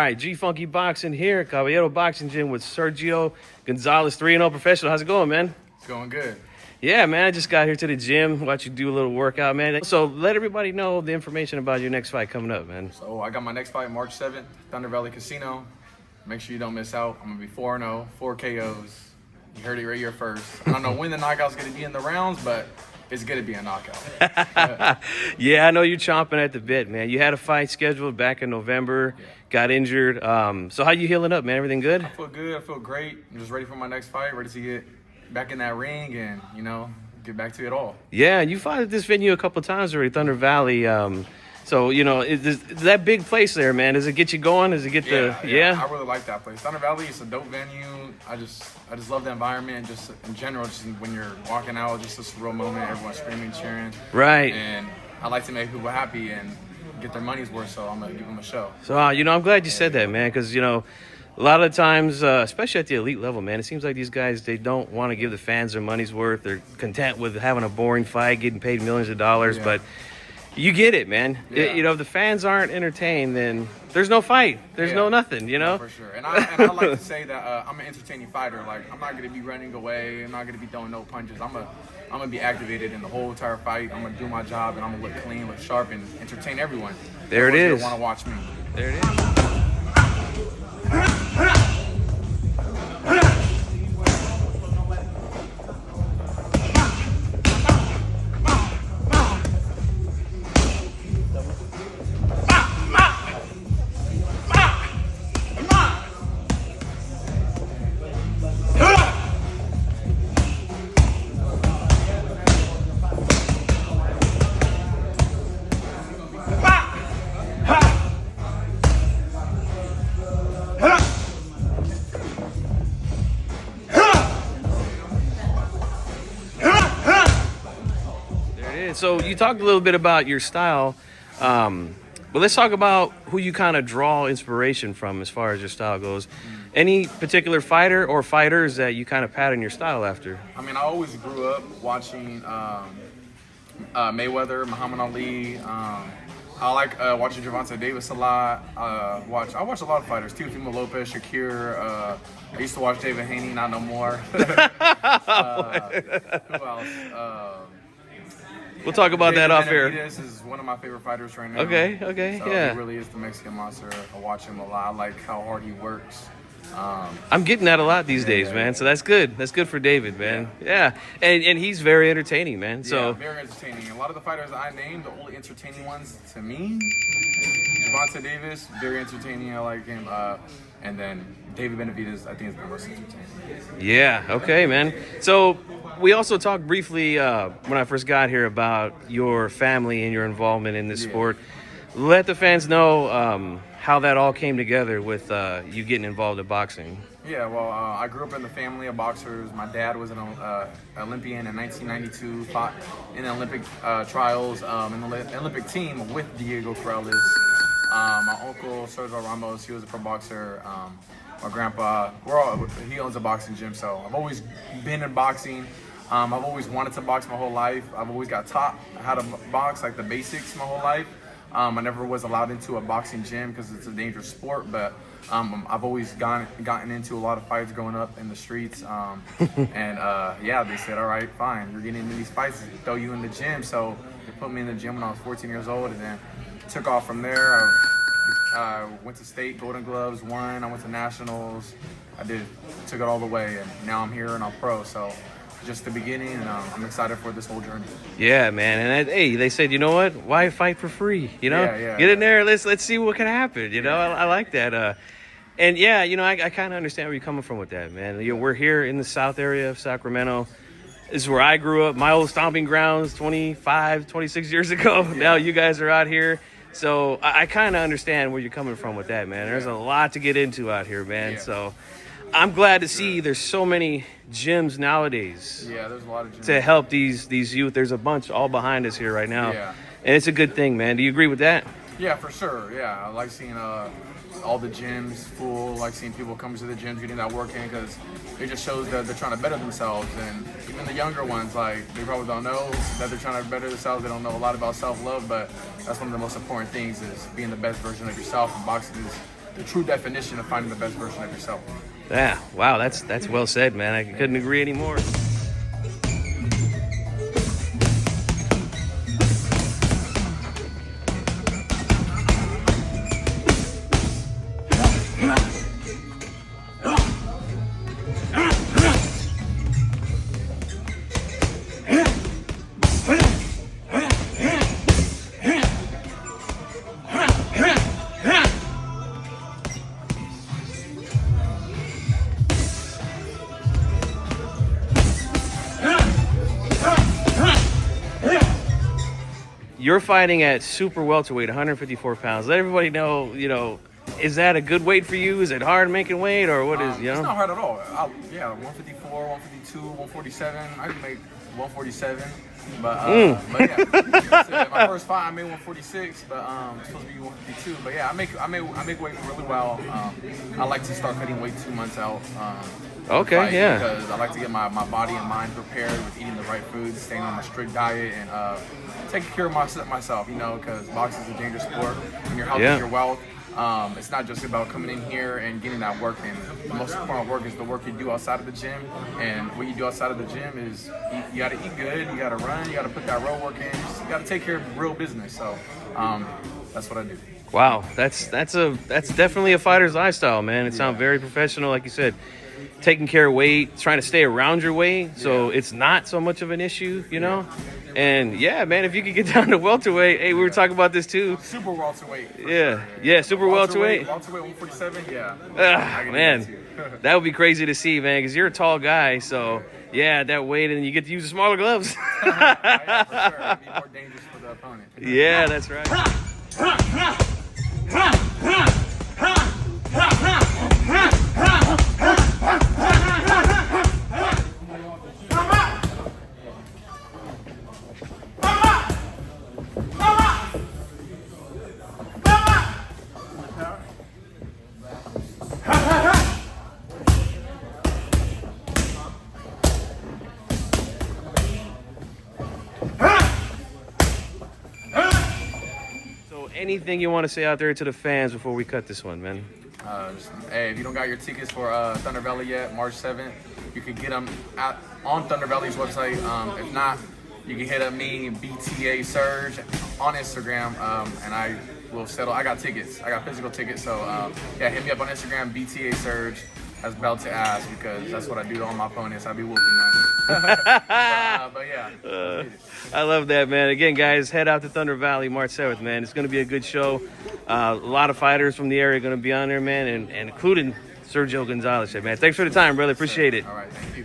right, G Funky Boxing here, Caballero Boxing Gym with Sergio Gonzalez, 3-0 professional. How's it going, man? It's going good. Yeah, man, I just got here to the gym, watch you do a little workout, man. So let everybody know the information about your next fight coming up, man. So I got my next fight March 7th, Thunder Valley Casino. Make sure you don't miss out. I'm going to be 4-0, 4 KOs. You heard it right here first. I don't know when the knockout's going to be in the rounds, but it's going to be a knockout. Yeah, I know you're chomping at the bit, man. You had a fight scheduled back in November, got injured. So how you healing up, man? Everything good? I feel good. I feel great. I'm just ready for my next fight, ready to get back in that ring and, get back to it all. Yeah, you fought at this venue a couple of times already, Thunder Valley. So, is that big place there, man? Does it get you going? Does it get Yeah, I really like that place. Thunder Valley is a dope venue. I just love the environment, just in general. Just when you're walking out, just a surreal moment. Everyone's screaming, cheering. Right. And I like to make people happy and get their money's worth, so I'm going to give them a show. So, I'm glad you said that, man, because, a lot of times, especially at the elite level, man, it seems like these guys, they don't want to give the fans their money's worth. They're content with having a boring fight, getting paid millions of dollars, but you get it, man. Yeah. If the fans aren't entertained, then there's no fight. There's no nothing, Yeah, for sure. And I like to say that I'm an entertaining fighter. Like, I'm not going to be running away. I'm not going to be throwing no punches. I'm going to be activated in the whole entire fight. I'm going to do my job, and I'm going to look clean, look sharp, and entertain everyone. There it is. Want to watch me. There it is. So you talked a little bit about your style, but let's talk about who you kind of draw inspiration from as far as your style goes. Any particular fighter or fighters that you kind of pattern your style after? I mean, I always grew up watching Mayweather, Muhammad Ali. I like watching Gervonta Davis a lot. I watch a lot of fighters. Teofimo Lopez, Shakir. I used to watch David Haney, not no more. Who else? We'll talk about that off air. This is one of my favorite fighters right now. Okay, so yeah. He really is the Mexican monster. I watch him a lot. I like how hard he works. I'm getting that a lot these days, man. So that's good. That's good for David, man. Yeah. And he's very entertaining, man. So yeah, very entertaining. A lot of the fighters I named, the only entertaining ones to me, Gervonta Davis, very entertaining. I like him. And then David Benavidez, I think, is the most entertaining. Yeah. Okay, man. So we also talked briefly when I first got here about your family and your involvement in this sport. Let the fans know how that all came together with you getting involved in boxing. Yeah, well, I grew up in the family of boxers. My dad was an Olympian in 1992, fought in the Olympic trials in the Olympic team with Diego Corrales. My uncle, Sergio Ramos, he was a pro boxer. My grandpa, he owns a boxing gym, so I've always been in boxing. I've always wanted to box my whole life. I've always got taught how to box, like the basics, my whole life. I never was allowed into a boxing gym because it's a dangerous sport, but I've always gotten into a lot of fights growing up in the streets. They said, all right, fine, you're getting into these fights, throw you in the gym. So they put me in the gym when I was 14 years old, and then took off from there. I went to state, Golden Gloves, won. I went to nationals. Took it all the way, and now I'm here and I'm pro. So just the beginning, and I'm excited for this whole journey. Yeah, man. And they said, you know what? Why fight for free? Get in there. Let's see what can happen. I like that. I kind of understand where you're coming from with that, man. We're here in the South area of Sacramento. This is where I grew up. My old stomping grounds 25, 26 years ago. Yeah. Now you guys are out here. So I kind of understand where you're coming from with that, man. There's a lot to get into out here, man. Yeah. So I'm glad to see there's so many gyms nowadays. Yeah, there's a lot of gyms to help these youth. There's a bunch all behind us here right now. Yeah. And it's a good thing, man. Do you agree with that? Yeah, for sure. Yeah, I like seeing all the gyms full, like seeing people come to the gyms, getting that work in, because it just shows that they're trying to better themselves. And even the younger ones, like, they probably don't know that they're trying to better themselves. They don't know a lot about self-love, but that's one of the most important things, is being the best version of yourself. And boxing is the true definition of finding the best version of yourself. Yeah, wow, that's well said, man. I couldn't agree anymore. You're fighting at super welterweight, 154 pounds. Let everybody know, is that a good weight for you? Is it hard making weight, or what is, It's not hard at all. 154, 152, 147. I can make 147. But yeah, my first fight I made 146, but it's supposed to be 152. But yeah, I make weight really well. I like to start cutting weight 2 months out. Okay, yeah. Because I like to get my body and mind prepared with eating the right foods, staying on a strict diet, and taking care of myself. Because boxing is a dangerous sport. When your health is your wealth. It's not just about coming in here and getting that work in. The most important work is the work you do outside of the gym. And what you do outside of the gym is you got to eat good, you got to run, you got to put that road work in. You got to take care of real business. So that's what I do. Wow, that's definitely a fighter's lifestyle, man. It sounds very professional, like you said. Taking care of weight, trying to stay around your weight, so it's not so much of an issue, And yeah, man, if you could get down to welterweight, hey, we were talking about this too. Super welterweight. Yeah, super welterweight. Welterweight 147, yeah. Man, that would be crazy to see, man, because you're a tall guy, so yeah, that weight, and you get to use the smaller gloves. Yeah, for sure. It'd be more dangerous for the opponent. Yeah, that's right. Anything you want to say out there to the fans before we cut this one, man? Hey, if you don't got your tickets for Thunder Valley yet, March 7th, you can get them on Thunder Valley's website. If not, you can hit up me, BTA Surge, on Instagram, and I will settle. I got tickets. I got physical tickets. So, hit me up on Instagram, BTA Surge. That's belt to ass, because that's what I do to all my opponents. I be whooping them. But yeah. I love that, man. Again, guys, head out to Thunder Valley March 7th, man. It's going to be a good show. A lot of fighters from the area are going to be on there, man, and including Sergio Gonzalez, man. Thanks for the time, brother. Appreciate it. All right, thank you.